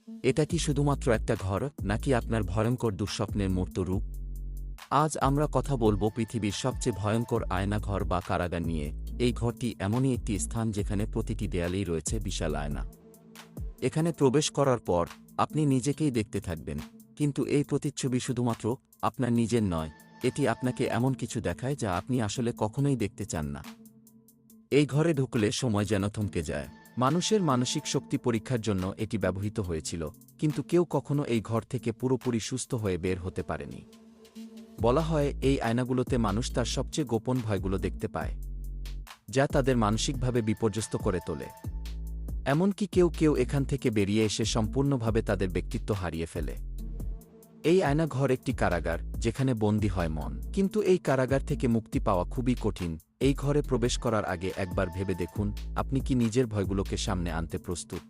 এটা কি শুধুমাত্র একটা ঘর, নাকি আপনার ভয়ঙ্কর দুঃস্বপ্নের মূর্ত রূপ? আজ আমরা কথা বলবো পৃথিবীর সবচেয়ে ভয়ঙ্কর আয়নাঘর বা কারাগার নিয়ে। এই ঘরটি এমনই একটি স্থান যেখানে প্রতিটি দেয়ালেই রয়েছে বিশাল আয়না। এখানে প্রবেশ করার পর আপনি নিজেকেই দেখতে থাকবেন, কিন্তু এই প্রতিচ্ছবি শুধুমাত্র আপনার নিজের নয়, এটি আপনাকে এমন কিছু দেখায় যা আপনি আসলে কখনোই দেখতে চান না। এই ঘরে ঢুকলে সময় যেন থমকে যায়। মানুষের মানসিক শক্তি পরীক্ষার জন্য এটি ব্যবহৃত হয়েছিল, কিন্তু কেউ কখনো এই ঘর থেকে পুরোপুরি সুস্থ হয়ে বের হতে পারেনি। বলা হয় এই আয়নাগুলোতে মানুষ তার সবচেয়ে গোপন ভয়গুলো দেখতে পায়, যা তাদের মানসিকভাবে বিপর্যস্ত করে তোলে। এমনকি কেউ কেউ এখান থেকে বেরিয়ে এসে সম্পূর্ণভাবে তাদের ব্যক্তিত্ব হারিয়ে ফেলে। এই আয়নাঘর একটি কারাগার, যেখানে বন্দী হয় মন। কিন্তু এই কারাগার থেকে মুক্তি পাওয়া খুবই কঠিন। এই ঘরে প্রবেশ করার আগে একবার ভেবে দেখুন, আপনি কি নিজের ভয়গুলোকে সামনে আনতে প্রস্তুত?